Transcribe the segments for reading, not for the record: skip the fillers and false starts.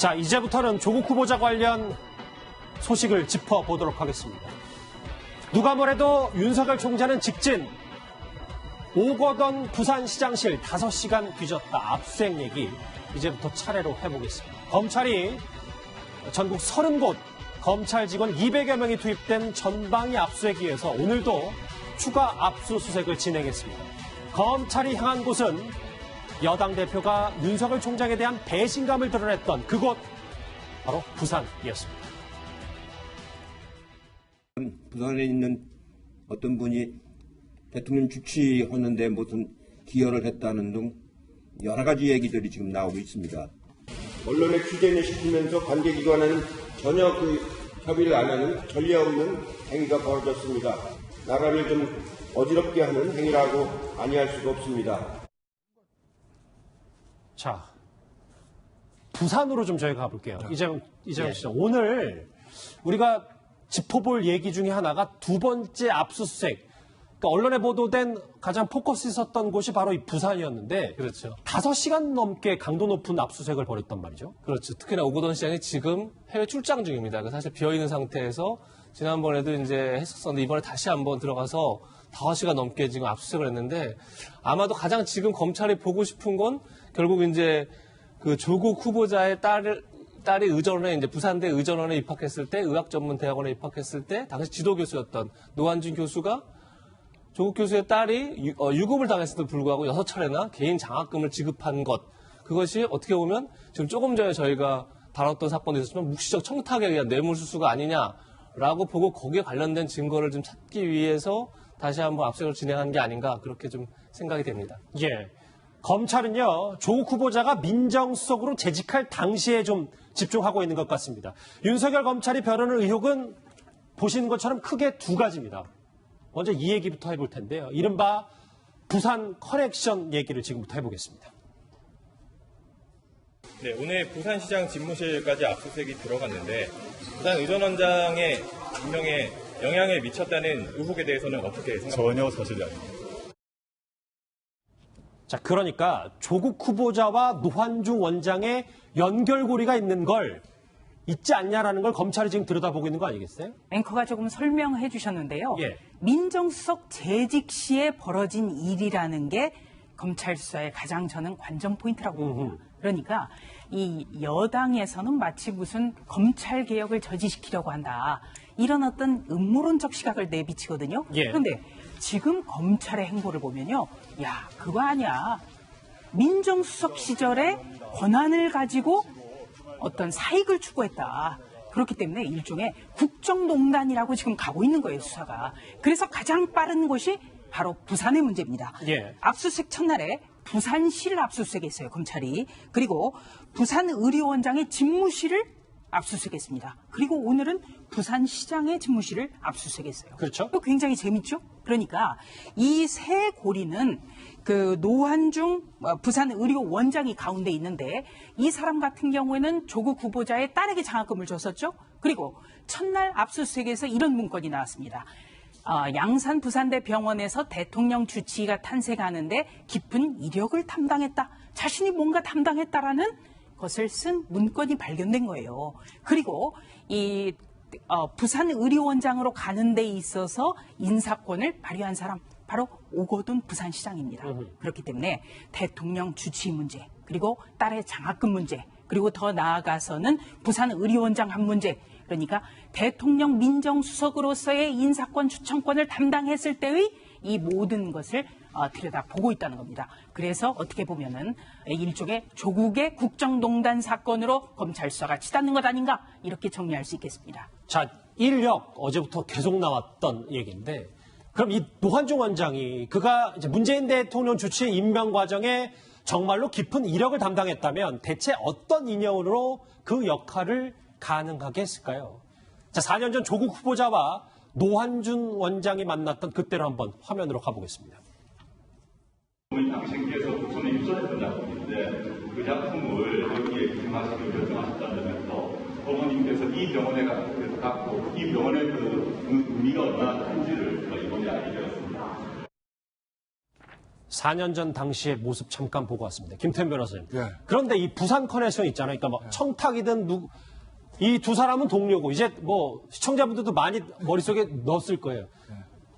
자, 이제부터는 조국 후보자 관련 소식을 짚어보도록 하겠습니다. 누가 뭐래도 윤석열 총장은 직진, 오거돈 부산시장실 5시간 뒤졌다 압수수색 얘기 이제부터 차례로 해보겠습니다. 검찰이 전국 30곳 검찰 직원 200여 명이 투입된 전방위 압수수색에 의해서 오늘도 추가 압수수색을 진행했습니다. 검찰이 향한 곳은 여당 대표가 윤석열 총장에 대한 배신감을 드러냈던 그곳, 바로 부산이었습니다. 부산에 있는 어떤 분이 대통령 주치하는데 무슨 기여를 했다는 등 여러 가지 얘기들이 지금 나오고 있습니다. 언론에 취재를 시키면서 관계기관은 전혀 협의를 안 하는 전례 없는 행위가 벌어졌습니다. 나라를 좀 어지럽게 하는 행위라고 아니할 수가 없습니다. 자, 부산으로 좀 저희가 가볼게요. 이재명 씨, 오늘 우리가 짚어볼 얘기 중에 하나가 두 번째 압수수색. 그러니까 언론에 보도된 가장 포커스 있었던 곳이 바로 이 부산이었는데, 그렇죠. 5시간 넘게 강도 높은 압수수색을 벌였단 말이죠. 그렇죠. 특히나 오거돈 시장이 지금 해외 출장 중입니다. 사실 비어있는 상태에서 지난번에도 이제 했었었는데 이번에 다시 한번 들어가서 5시간 넘게 지금 압수수색을 했는데, 아마도 가장 지금 검찰이 보고 싶은 건 결국 이제 그 조국 후보자의 딸이 의전원에 이제 부산대 의전원에 입학했을 때, 의학전문대학원에 입학했을 때 당시 지도교수였던 노한준 교수가 조국 교수의 딸이 유급을 당했음에도 불구하고 6차례나 개인 장학금을 지급한 것, 그것이 어떻게 보면 지금 조금 전에 저희가 다뤘던 사건도 있었지만 묵시적 청탁에 의한 뇌물수수가 아니냐라고 보고 거기에 관련된 증거를 좀 찾기 위해서 다시 한번 압수수색을 진행한 게 아닌가, 그렇게 좀 생각이 됩니다. 예. 검찰은요, 조국 후보자가 민정수석으로 재직할 당시에 좀 집중하고 있는 것 같습니다. 윤석열 검찰이 벼르는 의혹은 보시는 것처럼 크게 두 가지입니다. 먼저 이 얘기부터 해볼 텐데요. 이른바 부산 커넥션 얘기를 지금부터 해보겠습니다. 네, 오늘 부산시장 집무실까지 압수수색이 들어갔는데 부산 의전원장의 임명에 영향을 미쳤다는 의혹에 대해서는 어떻게 생각하세요? 전혀 사실이 아닙니다. 자, 그러니까 조국 후보자와 노환중 원장의 연결고리가 있는 걸 있지 않냐라는 걸 검찰이 지금 들여다보고 있는 거 아니겠어요? 앵커가 조금 설명해 주셨는데요. 예. 민정수석 재직 시에 벌어진 일이라는 게 검찰 수사의 가장 저는 관전 포인트라고 봅니다. 그러니까 이 여당에서는 마치 무슨 검찰 개혁을 저지시키려고 한다, 이런 어떤 음모론적 시각을 내비치거든요. 예. 그런데 지금 검찰의 행보를 보면요, 야, 그거 아니야. 민정수석 시절에 권한을 가지고 어떤 사익을 추구했다. 그렇기 때문에 일종의 국정농단이라고 지금 가고 있는 거예요, 수사가. 그래서 가장 빠른 곳이 바로 부산의 문제입니다. 예. 압수수색 첫날에 부산시를 압수수색했어요, 검찰이. 그리고 부산의료원장의 집무실을 압수수색했습니다. 그리고 오늘은 부산시장의 집무실을 압수수색했어요. 그렇죠. 또 굉장히 재밌죠? 그러니까 이 세 고리는 그 노한중 부산의료원장이 가운데 있는데, 이 사람 같은 경우에는 조국 후보자의 딸에게 장학금을 줬었죠. 그리고 첫날 압수수색에서 이런 문건이 나왔습니다. 양산 부산대 병원에서 대통령 주치의가 탄생하는데 깊은 이력을 담당했다. 자신이 뭔가 담당했다라는 것을 쓴 문건이 발견된 거예요. 그리고 이 부산의료원장으로 가는 데 있어서 인사권을 발휘한 사람, 바로 오거돈 부산시장입니다. 그렇기 때문에 대통령 주치의 문제, 그리고 딸의 장학금 문제, 그리고 더 나아가서는 부산의료원장 한 문제, 그러니까 대통령 민정수석으로서의 인사권 추천권을 담당했을 때의 이 모든 것을 들여다보고 있다는 겁니다. 그래서 어떻게 보면은 일종의 조국의 국정농단 사건으로 검찰 수사가 치닫는 것 아닌가, 이렇게 정리할 수 있겠습니다. 자, 인력 어제부터 계속 나왔던 얘기인데, 그럼 이 노환중 원장이 그가 이제 문재인 대통령 주치의 임명 과정에 정말로 깊은 이력을 담당했다면 대체 어떤 인연으로 그 역할을 가능하게 했을까요? 자, 4년 전 조국 후보자와 노환준 원장이 만났던 그때로 한번 화면으로 가보겠습니다. 당신께서 부천에 입소했던 작품인데 그 작품을 여기에 기증하시기로 결정하셨다면서 어머님께서 이 병원에 갔고 이 병원의 그 의미가 얼마나 큰지를 이번에 알게 되었습니다. 4년 전 당시의 모습 잠깐 보고 왔습니다. 김태현 변호사님. 예. 그런데 이 부산 커넥션 있잖아요. 그러니까 뭐 청탁이든 이 두 사람은 동료고 이제 뭐 시청자분들도 많이 머릿속에 넣었을 거예요.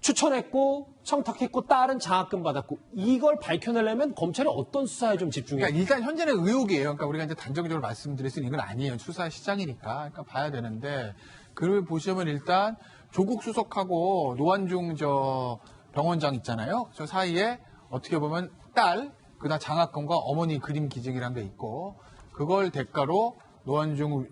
추천했고 청탁했고 딸은 장학금 받았고 이걸 밝혀내려면 검찰이 어떤 수사에 좀 집중해야 그러니까 일단 현재는 의혹이에요. 그러니까 우리가 이제 단정적으로 말씀드릴 수 있는 건 아니에요. 수사 시장이니까. 그러니까 봐야 되는데 그걸 보시면 일단 조국 수석하고 노환중 병원장 있잖아요. 저 사이에 어떻게 보면 딸, 그다음 장학금과 어머니 그림 기증이란 게 있고 그걸 대가로 노환중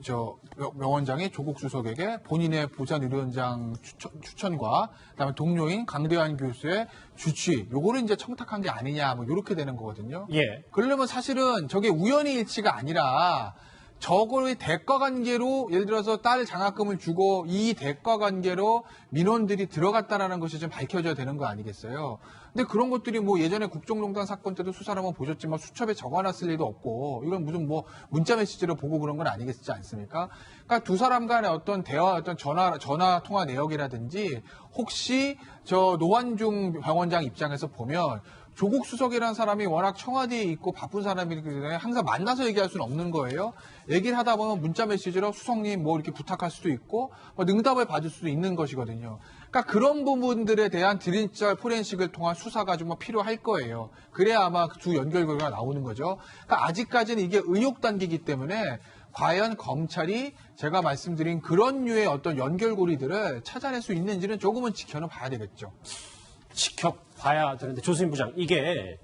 명원장이 조국 수석에게 본인의 부산 의료원장 추천과 그다음에 동료인 강대환 교수의 주취 요거를 이제 청탁한 게 아니냐 뭐 이렇게 되는 거거든요. 예. 그러려면 사실은 저게 우연의 일치가 아니라 저거의 대가 관계로 예를 들어서 딸 장학금을 주고 이 대가 관계로 민원들이 들어갔다라는 것이 좀 밝혀져야 되는 거 아니겠어요? 근데 그런 것들이 뭐 예전에 국정농단 사건 때도 수사를 한번 보셨지만 수첩에 적어놨을 리도 없고 이건 무슨 뭐 문자 메시지로 보고 그런 건 아니겠지 않습니까? 그러니까 두 사람 간의 어떤 대화, 어떤 전화 통화 내역이라든지 혹시 저 노환중 병원장 입장에서 보면 조국 수석이라는 사람이 워낙 청와대에 있고 바쁜 사람이기 때문에 항상 만나서 얘기할 수는 없는 거예요. 얘기를 하다 보면 문자 메시지로 수석님 뭐 이렇게 부탁할 수도 있고 뭐 응답을 받을 수도 있는 것이거든요. 그러니까 그런 부분들에 대한 드림짤 포렌식을 통한 수사가 좀 필요할 거예요. 그래야 아마 두 연결고리가 나오는 거죠. 그러니까 아직까지는 이게 의혹 단계이기 때문에 과연 검찰이 제가 말씀드린 그런 류의 어떤 연결고리들을 찾아낼 수 있는지는 조금은 지켜는 봐야 되겠죠. 지켜봐야 되는데 조수민 부장 이게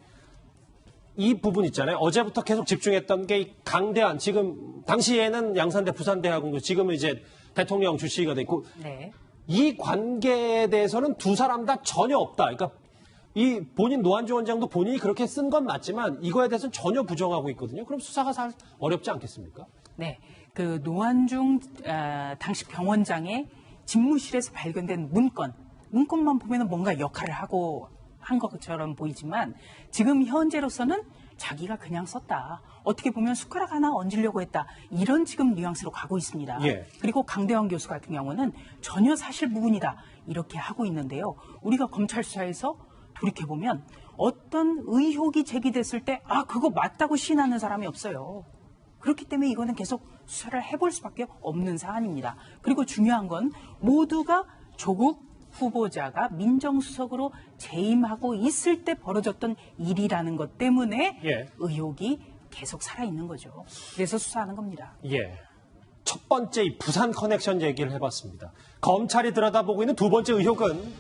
이 부분 있잖아요. 어제부터 계속 집중했던 게 이 강대한 지금 당시에는 양산대 부산대학원고 지금은 이제 대통령 주치의가 돼 있고 네. 이 관계에 대해서는 두 사람 다 전혀 없다. 그러니까 이 본인 노환중 원장도 본인이 그렇게 쓴 건 맞지만 이거에 대해서는 전혀 부정하고 있거든요. 그럼 수사가 살 어렵지 않겠습니까? 네. 그 노환중 당시 병원장의 집무실에서 발견된 문건만 보면 뭔가 역할을 하고 한 것처럼 보이지만 지금 현재로서는 자기가 그냥 썼다. 어떻게 보면 숟가락 하나 얹으려고 했다. 이런 지금 뉘앙스로 가고 있습니다. 예. 그리고 강대환 교수 같은 경우는 전혀 사실 무근이다. 이렇게 하고 있는데요. 우리가 검찰 수사에서 돌이켜보면 어떤 의혹이 제기됐을 때 그거 맞다고 시인하는 사람이 없어요. 그렇기 때문에 이거는 계속 수사를 해볼 수밖에 없는 사안입니다. 그리고 중요한 건 모두가 조국 후보자가 민정수석으로 재임하고 있을 때 벌어졌던 일이라는 것 때문에 예. 의혹이 계속 살아있는 거죠. 그래서 수사하는 겁니다. 예. 첫 번째 이 부산 커넥션 얘기를 해봤습니다. 검찰이 들여다보고 있는 두 번째 의혹은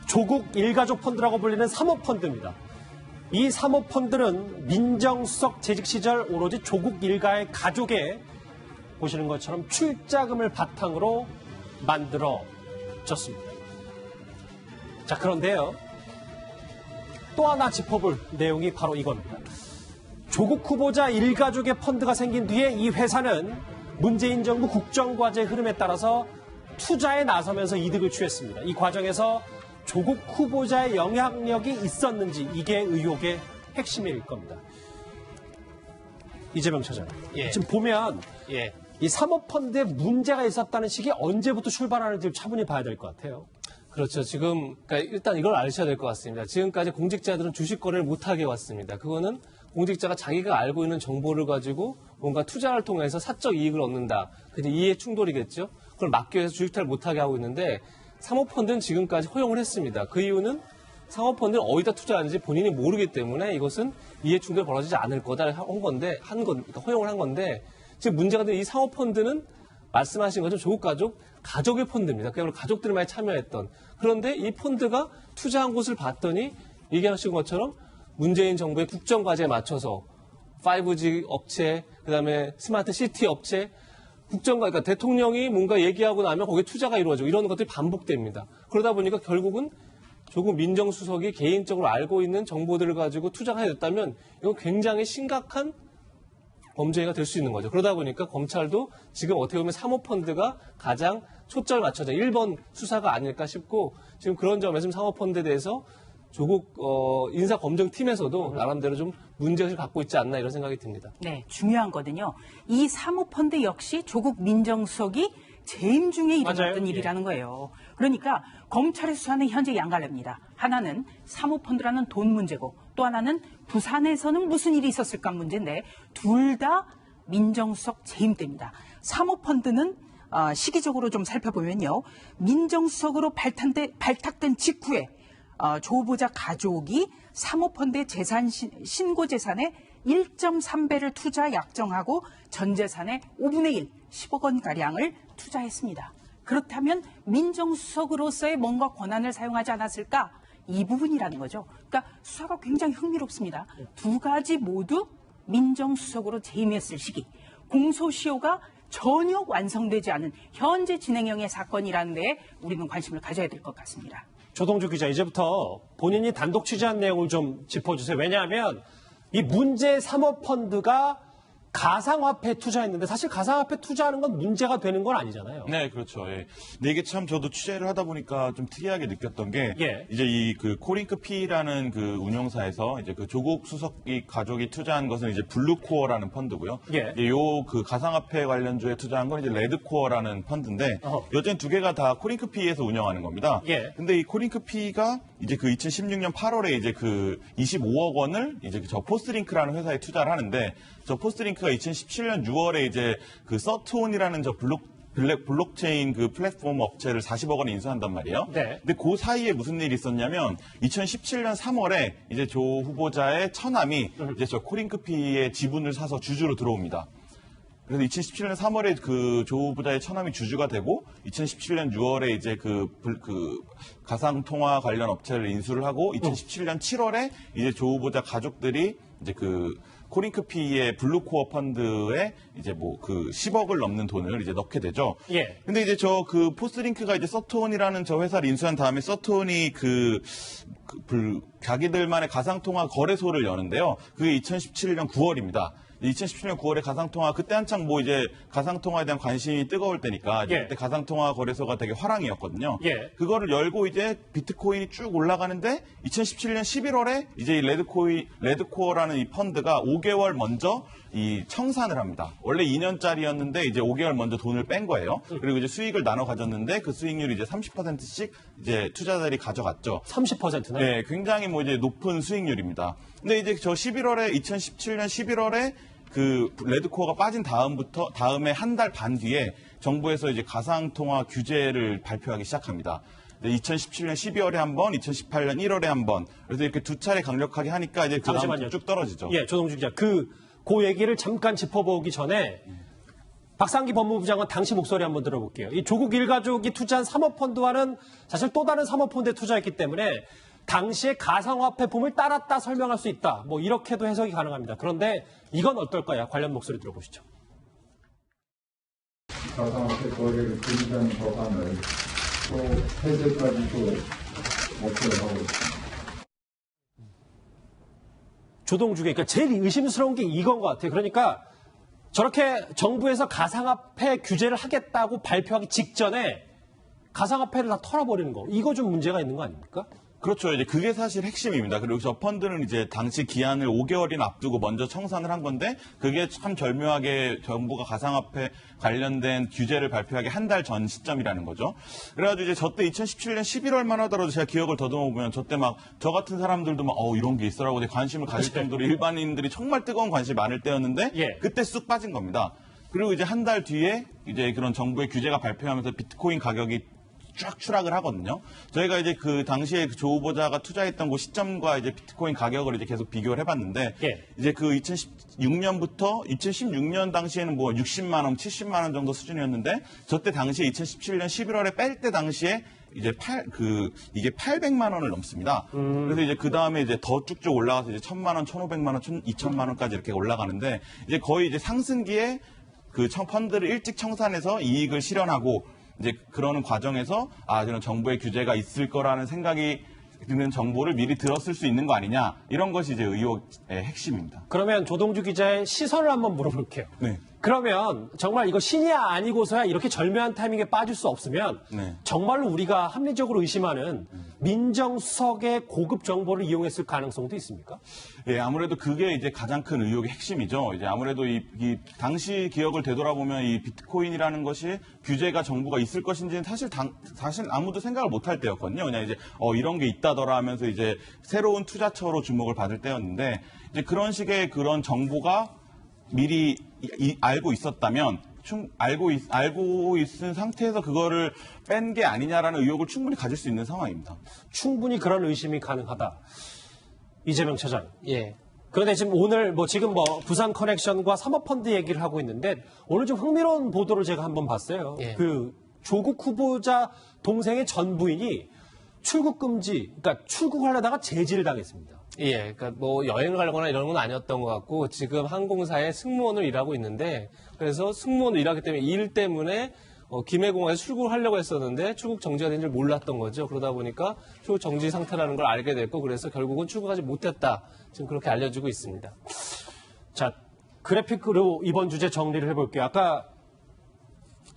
조국 일가족 펀드라고 불리는 사모펀드입니다. 이 사모펀드는 민정수석 재직 시절 오로지 조국 일가의 가족에 보시는 것처럼 출자금을 바탕으로 만들어졌습니다. 자, 그런데요. 또 하나 짚어볼 내용이 바로 이겁니다. 조국 후보자 일가족의 펀드가 생긴 뒤에 이 회사는 문재인 정부 국정과제 흐름에 따라서 투자에 나서면서 이득을 취했습니다. 이 과정에서 조국 후보자의 영향력이 있었는지 이게 의혹의 핵심일 겁니다. 이재명 처장. 예. 지금 보면 예. 이 사모펀드에 문제가 있었다는 식이 언제부터 출발하는지 차분히 봐야 될 것 같아요. 그렇죠. 지금 그러니까 일단 이걸 아셔야 될 것 같습니다. 지금까지 공직자들은 주식 거래를 못하게 왔습니다. 그거는 공직자가 자기가 알고 있는 정보를 가지고 뭔가 투자를 통해서 사적 이익을 얻는다. 그게 이해 충돌이겠죠. 그걸 막기 위해서 주식 투자를 못하게 하고 있는데 사모펀드는 지금까지 허용을 했습니다. 그 이유는 사모펀드를 어디다 투자하는지 본인이 모르기 때문에 이것은 이해 충돌이 벌어지지 않을 거다 그러니까 허용을 한 건데 지금 문제가 된 이 사모펀드는 말씀하신 것처럼 조국 가족의 펀드입니다. 그야말로 가족들이 많이 참여했던. 그런데 이 펀드가 투자한 곳을 봤더니 얘기하신 것처럼 문재인 정부의 국정과제에 맞춰서 5G 업체, 그다음에 스마트 시티 업체, 그러니까 대통령이 뭔가 얘기하고 나면 거기에 투자가 이루어지고 이런 것들이 반복됩니다. 그러다 보니까 결국은 조국 민정수석이 개인적으로 알고 있는 정보들을 가지고 투자가 됐다면 이건 굉장히 심각한 범죄가 될 수 있는 거죠. 그러다 보니까 검찰도 지금 어떻게 보면 사모펀드가 가장 초점을 맞춰서 1번 수사가 아닐까 싶고 지금 그런 점에서 사모펀드에 대해서 조국 인사검증팀에서도 나름대로 좀 문제의식을 갖고 있지 않나 이런 생각이 듭니다. 네, 중요한 거는요. 이 사모펀드 역시 조국 민정수석이 재임 중에 일어났던 맞아요. 일이라는 거예요. 그러니까 검찰의 수사는 현재 양갈래입니다. 하나는 사모펀드라는 돈 문제고 또 하나는 부산에서는 무슨 일이 있었을까 문제인데 둘 다 민정수석 재임 때입니다. 사모펀드는 시기적으로 좀 살펴보면요. 민정수석으로 발탁된 직후에 조 후보자 가족이 사모펀드의 신고 재산의 1.3배를 투자 약정하고 전 재산의 5분의 1, 10억 원가량을 투자했습니다. 그렇다면 민정수석으로서의 뭔가 권한을 사용하지 않았을까? 이 부분이라는 거죠. 그러니까 수사가 굉장히 흥미롭습니다. 두 가지 모두 민정수석으로 재임했을 시기. 공소시효가 전혀 완성되지 않은 현재 진행형의 사건이라는 데에 우리는 관심을 가져야 될 것 같습니다. 조동주 기자, 이제부터 본인이 단독 취재한 내용을 좀 짚어주세요. 왜냐하면 이 문제 사모펀드가 가상화폐에 투자했는데 사실 가상화폐 투자하는 건 문제가 되는 건 아니잖아요. 네, 그렇죠. 예. 근데 이게 참 저도 취재를 하다 보니까 좀 특이하게 느꼈던 게 예. 이제 이 그 코링크피라는 그 운용사에서 이제 그 조국 수석이 가족이 투자한 것은 이제 블루코어라는 펀드고요. 예. 요 그 가상화폐 관련주에 투자한 건 이제 레드코어라는 펀드인데 여전히 두 개가 다 코링크피에서 운영하는 겁니다. 예. 근데 이 코링크피가 이제 그 2016년 8월에 이제 그 25억 원을 이제 저 포스트링크라는 회사에 투자를 하는데 저 포스트링크가 2017년 6월에 이제 그 서트온이라는 저 블록체인 그 플랫폼 업체를 40억 원에 인수한단 말이에요. 네. 근데 그 사이에 무슨 일이 있었냐면 2017년 3월에 이제 조 후보자의 처남이 이제 저 코링크피의 지분을 사서 주주로 들어옵니다. 그래서 2017년 3월에 그 조 후보자의 처남이 주주가 되고 2017년 6월에 이제 그 가상통화 관련 업체를 인수를 하고 2017년 7월에 이제 조 후보자 가족들이 이제 그 코링크피의 블루코어 펀드에 이제 뭐 그 10억을 넘는 돈을 이제 넣게 되죠. 예. 근데 이제 저 그 포스트링크가 이제 서트온이라는 저 회사를 인수한 다음에 서트온이 자기들만의 가상통화 거래소를 여는데요. 그게 2017년 9월입니다. 2017년 9월에 가상통화, 그때 한창 뭐 이제 가상통화에 대한 관심이 뜨거울 때니까 이제 예. 그때 가상통화 거래소가 되게 화랑이었거든요. 예. 그거를 열고 이제 비트코인이 쭉 올라가는데 2017년 11월에 이제 이 레드코어라는 이 펀드가 5개월 먼저 이 청산을 합니다. 원래 2년짜리였는데 이제 5개월 먼저 돈을 뺀 거예요. 그리고 이제 수익을 나눠 가졌는데 그 수익률이 이제 30%씩 이제 투자자들이 가져갔죠. 30%네. 네, 굉장히 뭐 이제 높은 수익률입니다. 근데 이제 저 2017년 11월에 그 레드코어가 빠진 다음에 한 달 반 뒤에 정부에서 이제 가상통화 규제를 발표하기 시작합니다. 2017년 12월에 한 번, 2018년 1월에 한 번. 그래서 이렇게 두 차례 강력하게 하니까 이제 그 다음부터 쭉 떨어지죠. 예, 조동주 기자. 그 얘기를 잠깐 짚어보기 전에 박상기 법무부 장관 당시 목소리 한번 들어볼게요. 이 조국 일가족이 투자한 사모펀드와는 사실 또 다른 사모펀드에 투자했기 때문에 당시에 가상화폐 붐을 따랐다 설명할 수 있다. 뭐 이렇게도 해석이 가능합니다. 그런데 이건 어떨까요? 관련 목소리 들어보시죠. 가상화폐 거래를 금지하는 법안을 또 해제까지도 목표를 하고 있습니다. 조동주 기자, 그러니까 제일 의심스러운 게 이건 것 같아요. 그러니까 저렇게 정부에서 가상화폐 규제를 하겠다고 발표하기 직전에 가상화폐를 다 털어버리는 거. 이거 좀 문제가 있는 거 아닙니까? 그렇죠. 이제 그게 사실 핵심입니다. 그리고 저 펀드는 이제 당시 기한을 5개월이나 앞두고 먼저 청산을 한 건데 그게 참 절묘하게 정부가 가상화폐 관련된 규제를 발표하기 한 달 전 시점이라는 거죠. 그래가지고 이제 저때 2017년 11월만 하더라도 제가 기억을 더듬어 보면 저때 막 저 같은 사람들도 막 이런 게 있어라고 관심을 가질 정도로 일반인들이 정말 뜨거운 관심이 많을 때였는데 예. 그때 쑥 빠진 겁니다. 그리고 이제 한 달 뒤에 이제 그런 정부의 규제가 발표하면서 비트코인 가격이 쫙 추락을 하거든요. 저희가 이제 그 당시에 그 조 후보자가 투자했던 그 시점과 이제 비트코인 가격을 이제 계속 비교를 해봤는데, 예. 이제 그 2016년부터 2016년 당시에는 뭐 60만 원, 70만 원 정도 수준이었는데, 저때 당시에 2017년 11월에 뺄 때 당시에 이제 이게 800만 원을 넘습니다. 그래서 이제 그 다음에 이제 더 쭉쭉 올라가서 이제 1000만 원, 1500만 원, 2000만 원까지 이렇게 올라가는데, 이제 거의 이제 상승기에 그 펀드를 일찍 청산해서 이익을 실현하고, 이제 그러는 과정에서 이런 정부의 규제가 있을 거라는 생각이 드는 정보를 미리 들었을 수 있는 거 아니냐, 이런 것이 이제 의혹의 핵심입니다. 그러면 조동주 기자의 시선을 한번 물어볼게요. 네. 그러면 정말 이거 신이야 아니고서야 이렇게 절묘한 타이밍에 빠질 수 없으면 네. 정말로 우리가 합리적으로 의심하는 민정수석의 고급 정보를 이용했을 가능성도 있습니까? 예, 아무래도 그게 이제 가장 큰 의혹의 핵심이죠. 이제 아무래도 이 당시 기억을 되돌아보면 이 비트코인이라는 것이 규제가 정부가 있을 것인지는 사실 아무도 생각을 못할 때였거든요. 그냥 이제 이런 게 있다더라 하면서 이제 새로운 투자처로 주목을 받을 때였는데 이제 그런 식의 그런 정보가 미리 알고 있었다면 알고 있은 상태에서 그거를 뺀 게 아니냐라는 의혹을 충분히 가질 수 있는 상황입니다. 충분히 그런 의심이 가능하다. 이재명 차장. 예. 그런데 지금 오늘 지금 부산 커넥션과 사모펀드 얘기를 하고 있는데 오늘 좀 흥미로운 보도를 제가 한번 봤어요. 예. 그 조국 후보자 동생의 전 부인이 출국 금지, 그러니까 출국을 하려다가 제지를 당했습니다. 예, 그러니까 여행을 가거나 이런 건 아니었던 것 같고 지금 항공사에 승무원으로 일하고 있는데 그래서 승무원으로 일하기 때문에 일 때문에 김해공항에서 출국을 하려고 했었는데 출국 정지가 된 줄 몰랐던 거죠. 그러다 보니까 출국 정지 상태라는 걸 알게 됐고 그래서 결국은 출국하지 못했다. 지금 그렇게 알려지고 있습니다. 자, 그래픽으로 이번 주제 정리를 해볼게요. 아까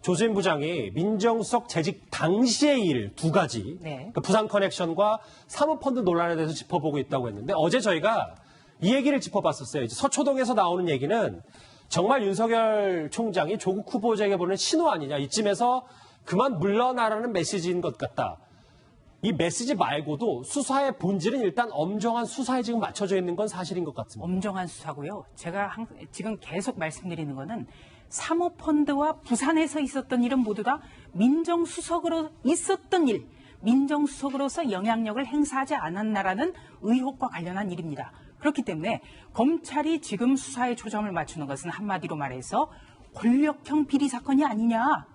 조수인 부장이 민정수석 재직 당시의 일 두 가지, 네. 그러니까 부산 커넥션과 사모펀드 논란에 대해서 짚어보고 있다고 했는데 어제 저희가 이 얘기를 짚어봤었어요. 이제 서초동에서 나오는 얘기는 정말 윤석열 총장이 조국 후보자에게 보낸 신호 아니냐. 이쯤에서 그만 물러나라는 메시지인 것 같다. 이 메시지 말고도 수사의 본질은 일단 엄정한 수사에 지금 맞춰져 있는 건 사실인 것 같습니다. 엄정한 수사고요. 제가 지금 계속 말씀드리는 거는 사모펀드와 부산에서 있었던 일은 모두 다 민정수석으로 있었던 일, 민정수석으로서 영향력을 행사하지 않았나라는 의혹과 관련한 일입니다. 그렇기 때문에 검찰이 지금 수사에 초점을 맞추는 것은 한마디로 말해서 권력형 비리 사건이 아니냐.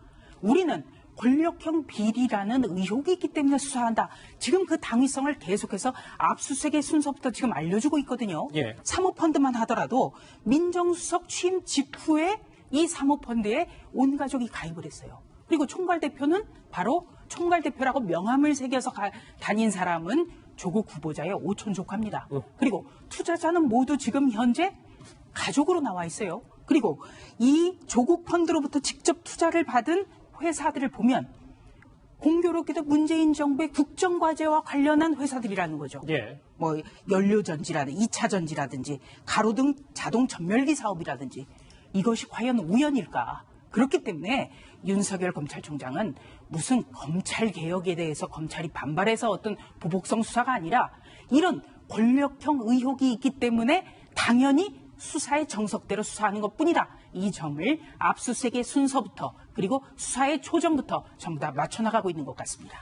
우리는 권력형 비리라는 의혹이 있기 때문에 수사한다. 지금 그 당위성을 계속해서 압수수색의 순서부터 지금 알려주고 있거든요. 예. 사모펀드만 하더라도 민정수석 취임 직후에 이 사모펀드에 온 가족이 가입을 했어요. 그리고 총괄대표는 바로 총괄대표라고 명함을 새겨서 다닌 사람은 조국 후보자의 오촌 조카입니다. 그리고 투자자는 모두 지금 현재 가족으로 나와 있어요. 그리고 이 조국 펀드로부터 직접 투자를 받은 회사들을 보면 공교롭게도 문재인 정부의 국정과제와 관련한 회사들이라는 거죠. 예. 연료전지라든지 2차 전지라든지 가로등 자동 전멸기 사업이라든지 이것이 과연 우연일까? 그렇기 때문에 윤석열 검찰총장은 무슨 검찰개혁에 대해서 검찰이 반발해서 어떤 보복성 수사가 아니라 이런 권력형 의혹이 있기 때문에 당연히 수사의 정석대로 수사하는 것뿐이다. 이 점을 압수수색의 순서부터 그리고 수사의 초점부터 전부 다 맞춰나가고 있는 것 같습니다.